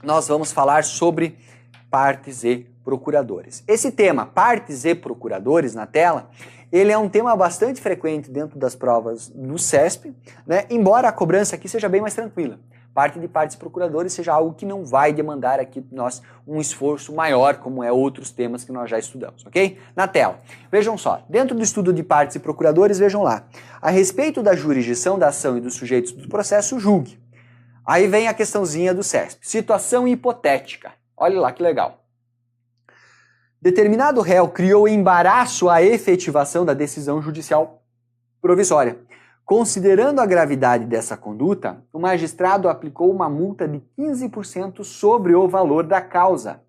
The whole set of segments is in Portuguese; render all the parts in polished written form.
nós vamos falar sobre partes e procuradores. Esse tema, partes e procuradores, na tela, ele é um tema bastante frequente dentro das provas do CESP, né? Embora a cobrança aqui seja bem mais tranquila. Parte de partes e procuradores seja algo que não vai demandar aqui de nós um esforço maior, como é outros temas que nós já estudamos, ok? Na tela. Vejam só, dentro do estudo de partes e procuradores, vejam lá. A respeito da jurisdição da ação e dos sujeitos do processo, julgue. Aí vem a questãozinha do CESP. Situação hipotética. Olha lá que legal. Determinado réu criou embaraço à efetivação da decisão judicial provisória. Considerando a gravidade dessa conduta, o magistrado aplicou uma multa de 15% sobre o valor da causa.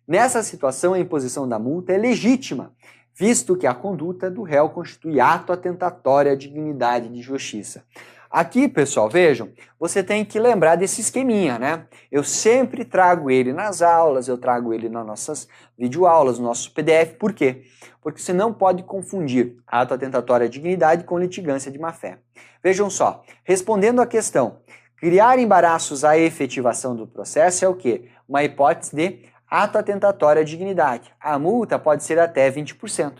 Nessa situação, a imposição da multa é legítima, visto que a conduta do réu constitui ato atentatório à dignidade de justiça. Aqui, pessoal, vejam, você tem que lembrar desse esqueminha, né? Eu sempre trago ele nas aulas, eu trago ele nas nossas videoaulas, no nosso PDF. Por quê? Porque você não pode confundir ato atentatório à dignidade com litigância de má-fé. Vejam só, respondendo à questão, criar embaraços à efetivação do processo é o quê? Uma hipótese de ato atentatório à dignidade. A multa pode ser até 20%.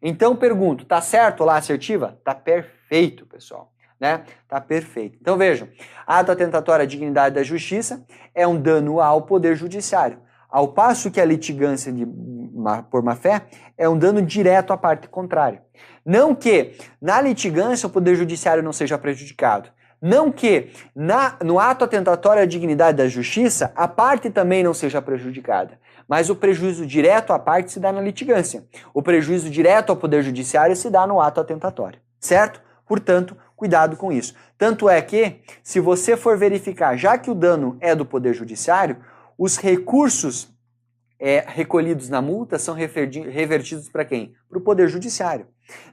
Então, pergunto, tá certo lá a assertiva? Tá perfeito, pessoal. Né? Tá perfeito. Então vejam, ato atentatório à dignidade da justiça é um dano ao poder judiciário, ao passo que a litigância por má-fé é um dano direto à parte contrária. Não que na litigância o poder judiciário não seja prejudicado, não que no ato atentatório à dignidade da justiça a parte também não seja prejudicada, mas o prejuízo direto à parte se dá na litigância, o prejuízo direto ao poder judiciário se dá no ato atentatório, certo? Portanto, cuidado com isso. Tanto é que, se você for verificar, já que o dano é do Poder Judiciário, os recursos recolhidos na multa são revertidos para quem? Para o Poder Judiciário.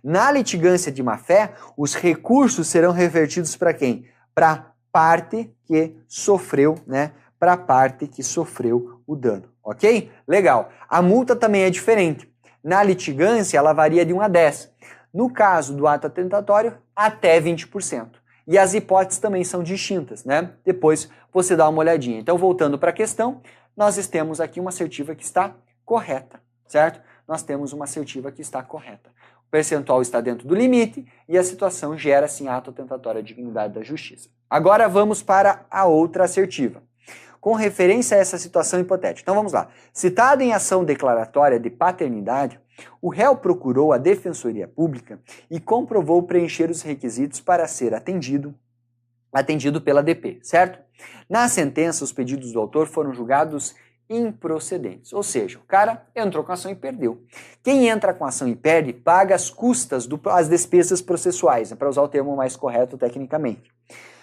Na litigância de má-fé, os recursos serão revertidos para quem? Para a parte que sofreu, né? Para a parte que sofreu o dano, ok? Legal. A multa também é diferente. Na litigância, ela varia de 1 a 10. No caso do ato atentatório, até 20%. E as hipóteses também são distintas, né? Depois você dá uma olhadinha. Então, voltando para a questão, nós temos aqui uma assertiva que está correta, certo? Nós temos uma assertiva que está correta. O percentual está dentro do limite e a situação gera, sim, ato atentatório à dignidade da justiça. Agora vamos para a outra assertiva. Com referência a essa situação hipotética. Então vamos lá. Citado em ação declaratória de paternidade, o réu procurou a Defensoria Pública e comprovou preencher os requisitos para ser atendido pela DP, certo? Na sentença, os pedidos do autor foram julgados improcedentes, ou seja, o cara entrou com a ação e perdeu. Quem entra com a ação e perde, paga as custas, as despesas processuais, né, para usar o termo mais correto tecnicamente.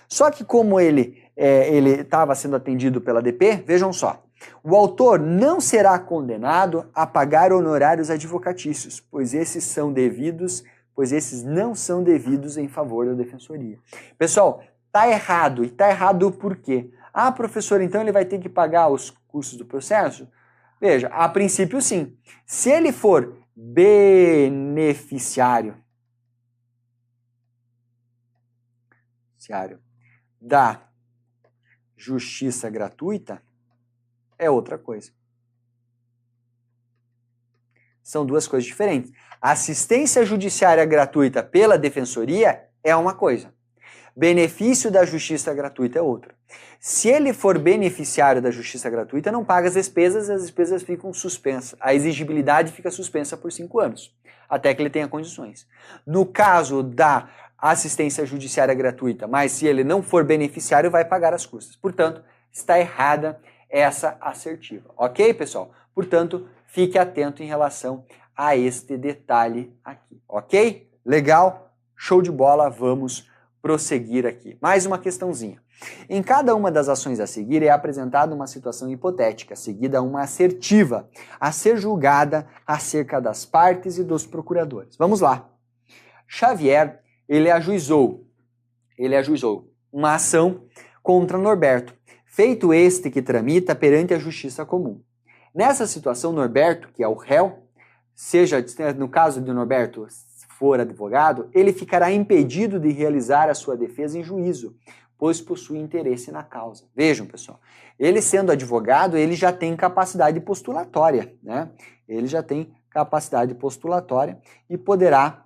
Só que como ele estava sendo atendido pela DP, vejam só, o autor não será condenado a pagar honorários advocatícios, pois esses não são devidos em favor da defensoria. Pessoal, tá errado. E tá errado por quê? Ah, professor, então ele vai ter que pagar os custos do processo? Veja, a princípio sim. Se ele for beneficiário da justiça gratuita, é outra coisa. São duas coisas diferentes. Assistência judiciária gratuita pela defensoria é uma coisa. Benefício da justiça gratuita é outra. Se ele for beneficiário da justiça gratuita, não paga as despesas ficam suspensas. A exigibilidade fica suspensa por 5 anos, até que ele tenha condições. No caso da assistência judiciária gratuita, mas se ele não for beneficiário, vai pagar as custas. Portanto, está errada essa assertiva, ok, pessoal? Portanto, fique atento em relação a este detalhe aqui, ok? Legal? Show de bola, vamos prosseguir aqui. Mais uma questãozinha. Em cada uma das ações a seguir é apresentada uma situação hipotética, seguida uma assertiva, a ser julgada acerca das partes e dos procuradores. Vamos lá. Xavier, ele ajuizou uma ação contra Norberto, feito este que tramita perante a justiça comum. Nessa situação, Norberto, que é o réu, seja, no caso de Norberto, for advogado, ele ficará impedido de realizar a sua defesa em juízo, pois possui interesse na causa. Vejam, pessoal, ele sendo advogado, ele já tem capacidade postulatória, né? Ele já tem capacidade postulatória e poderá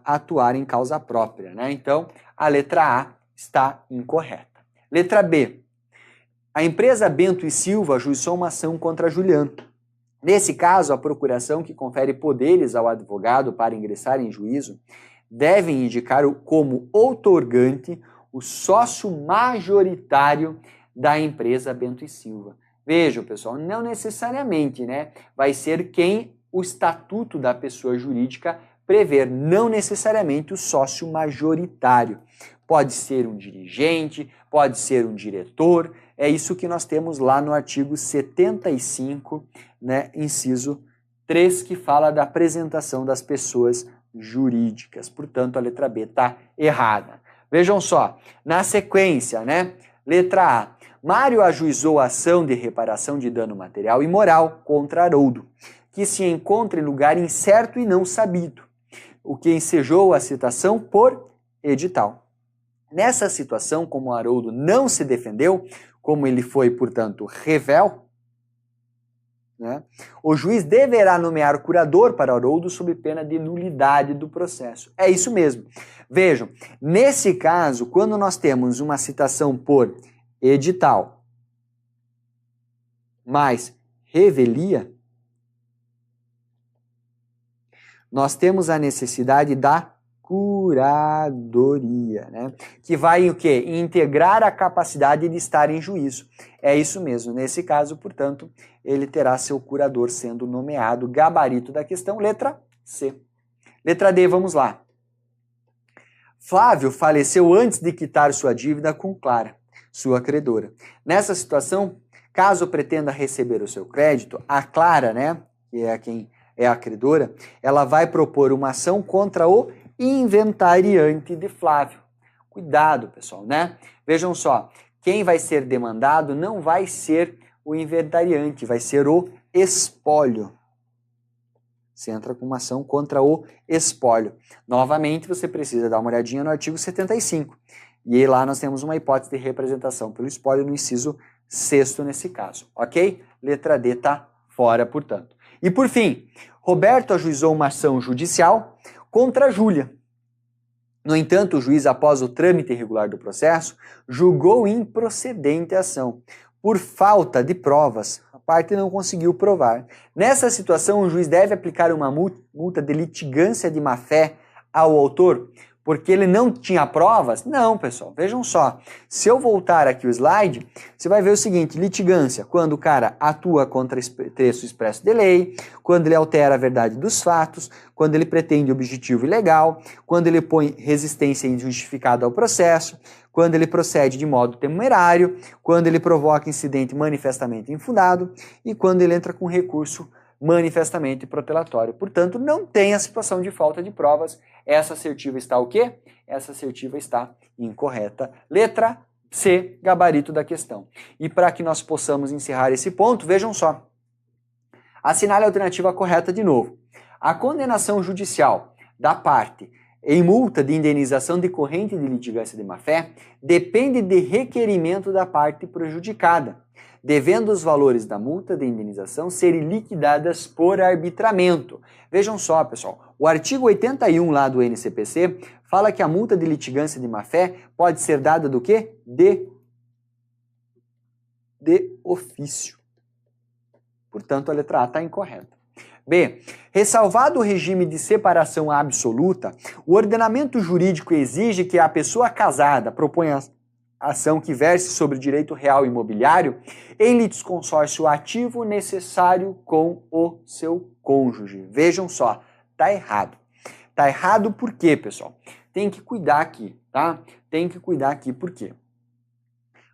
atuar em causa própria, né? Então, a letra A está incorreta. Letra B. A empresa Bento e Silva ajuizou uma ação contra Juliano. Nesse caso, a procuração que confere poderes ao advogado para ingressar em juízo devem indicar como outorgante o sócio majoritário da empresa Bento e Silva. Vejam, pessoal, não necessariamente, né, vai ser quem o estatuto da pessoa jurídica prever, não necessariamente o sócio majoritário. Pode ser um dirigente, pode ser um diretor, é isso que nós temos lá no artigo 75, né, inciso 3, que fala da apresentação das pessoas jurídicas. Portanto, a letra B está errada. Vejam só, na sequência, né, letra A. Mário ajuizou a ação de reparação de dano material e moral contra Haroldo, que se encontra em lugar incerto e não sabido, o que ensejou a citação por edital. Nessa situação, como Haroldo não se defendeu, como ele foi, portanto, revel, né, o juiz deverá nomear curador para Haroldo sob pena de nulidade do processo. É isso mesmo. Vejam, nesse caso, quando nós temos uma citação por edital mais revelia, nós temos a necessidade da curadoria, né? Que vai o quê? Integrar a capacidade de estar em juízo. É isso mesmo. Nesse caso, portanto, ele terá seu curador sendo nomeado. Gabarito da questão, letra C. Letra D, vamos lá. Flávio faleceu antes de quitar sua dívida com Clara, sua credora. Nessa situação, caso pretenda receber o seu crédito, a Clara, né, que é quem é a credora, ela vai propor uma ação contra o inventariante de Flávio. Cuidado, pessoal, né? Vejam só, quem vai ser demandado não vai ser o inventariante, vai ser o espólio. Você entra com uma ação contra o espólio. Novamente, você precisa dar uma olhadinha no artigo 75. E aí lá nós temos uma hipótese de representação pelo espólio no inciso 6º nesse caso, ok? Letra D está fora, portanto. E por fim, Roberto ajuizou uma ação judicial contra Júlia. No entanto, o juiz, após o trâmite irregular do processo, julgou improcedente a ação. Por falta de provas, a parte não conseguiu provar. Nessa situação, o juiz deve aplicar uma multa de litigância de má-fé ao autor, porque ele não tinha provas? Não, pessoal, vejam só. Se eu voltar aqui o slide, você vai ver o seguinte, litigância, quando o cara atua contra texto expresso de lei, quando ele altera a verdade dos fatos, quando ele pretende objetivo ilegal, quando ele põe resistência injustificada ao processo, quando ele procede de modo temerário, quando ele provoca incidente manifestamente infundado e quando ele entra com recurso manifestamente protelatório. Portanto, não tem a situação de falta de provas. Essa assertiva está o quê? Essa assertiva está incorreta. Letra C, gabarito da questão. E para que nós possamos encerrar esse ponto, vejam só. Assinale a alternativa correta de novo. A condenação judicial da parte em multa de indenização decorrente de litigância de má-fé depende de requerimento da parte prejudicada, devendo os valores da multa de indenização serem liquidadas por arbitramento. Vejam só, pessoal, o artigo 81 lá do NCPC fala que a multa de litigância de má-fé pode ser dada do quê? De ofício. Portanto, a letra A está incorreta. B. Ressalvado o regime de separação absoluta, o ordenamento jurídico exige que a pessoa casada proponha ação que verse sobre direito real imobiliário em litisconsórcio ativo necessário com o seu cônjuge. Vejam só, tá errado. Tá errado por quê, pessoal? Tem que cuidar aqui, tá? Tem que cuidar aqui por quê?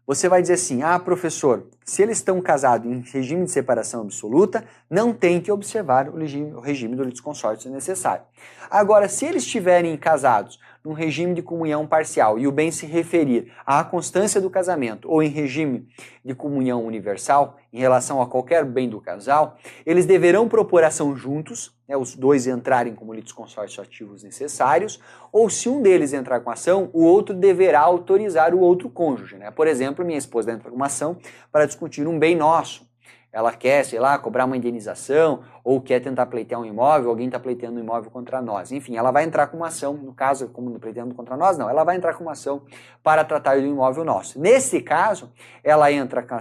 Você vai dizer assim, ah, professor, se eles estão casados em regime de separação absoluta, não tem que observar o regime do litisconsórcio se necessário. Agora, se eles estiverem casados num regime de comunhão parcial e o bem se referir à constância do casamento ou em regime de comunhão universal, em relação a qualquer bem do casal, eles deverão propor ação juntos, né, os dois entrarem como litisconsórcios ativos necessários, ou se um deles entrar com ação, o outro deverá autorizar o outro cônjuge. Né? Por exemplo, minha esposa entra com uma ação para discutir um bem nosso. Ela quer, sei lá, cobrar uma indenização ou quer tentar pleitear um imóvel, alguém está pleiteando um imóvel contra nós. Enfim, ela vai entrar com uma ação, no caso, como pleiteando contra nós, não, ela vai entrar com uma ação para tratar do imóvel nosso. Nesse caso,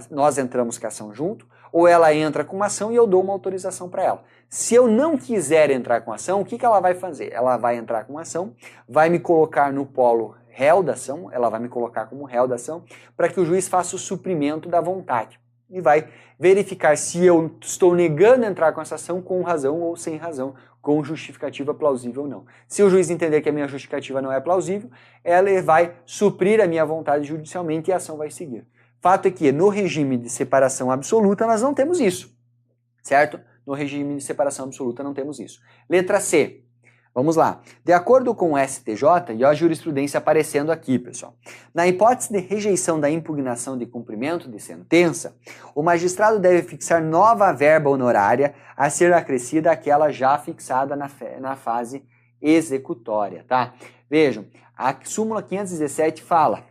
nós entramos com a ação junto, ou ela entra com uma ação e eu dou uma autorização para ela. Se eu não quiser entrar com a ação, o que ela vai fazer? Ela vai entrar com uma ação, vai me colocar no polo réu da ação, ela vai me colocar como réu da ação, para que o juiz faça o suprimento da vontade. E vai verificar se eu estou negando entrar com essa ação com razão ou sem razão, com justificativa plausível ou não. Se o juiz entender que a minha justificativa não é plausível, ela vai suprir a minha vontade judicialmente e a ação vai seguir. Fato é que no regime de separação absoluta nós não temos isso, certo? No regime de separação absoluta não temos isso. Letra C. Vamos lá. De acordo com o STJ, e a jurisprudência aparecendo aqui, pessoal, na hipótese de rejeição da impugnação de cumprimento de sentença, o magistrado deve fixar nova verba honorária a ser acrescida àquela já fixada na fase executória, tá? Vejam, a súmula 517 fala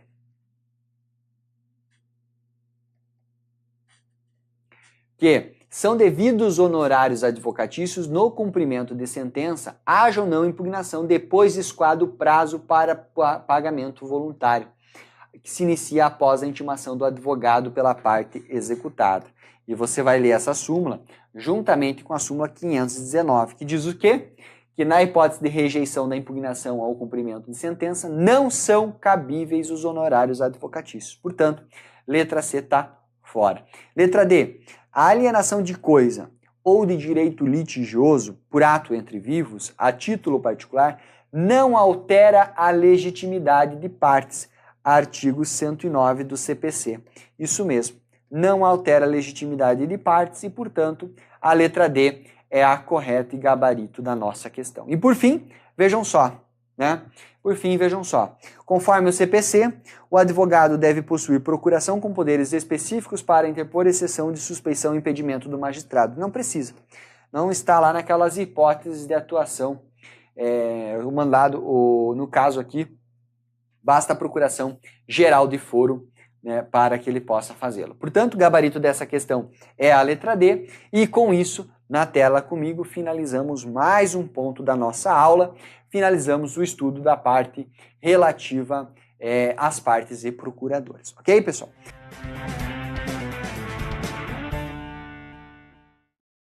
que são devidos honorários advocatícios no cumprimento de sentença, haja ou não impugnação, depois de escoado o prazo para pagamento voluntário, que se inicia após a intimação do advogado pela parte executada. E você vai ler essa súmula juntamente com a súmula 519, que diz o quê? Que na hipótese de rejeição da impugnação ao cumprimento de sentença, não são cabíveis os honorários advocatícios. Portanto, letra C está fora. Letra D. A alienação de coisa ou de direito litigioso por ato entre vivos, a título particular, não altera a legitimidade de partes. Artigo 109 do CPC. Isso mesmo, não altera a legitimidade de partes e, portanto, a letra D é a correta e gabarito da nossa questão. E por fim, vejam só, né? Por fim, vejam só. Conforme o CPC, o advogado deve possuir procuração com poderes específicos para interpor exceção de suspeição e impedimento do magistrado. Não precisa. Não está lá naquelas hipóteses de atuação. O mandado, no caso aqui, basta a procuração geral de foro, né, para que ele possa fazê-lo. Portanto, o gabarito dessa questão é a letra D. E com isso, na tela comigo, finalizamos mais um ponto da nossa aula. Finalizamos o estudo da parte relativa às partes e procuradores. Ok, pessoal?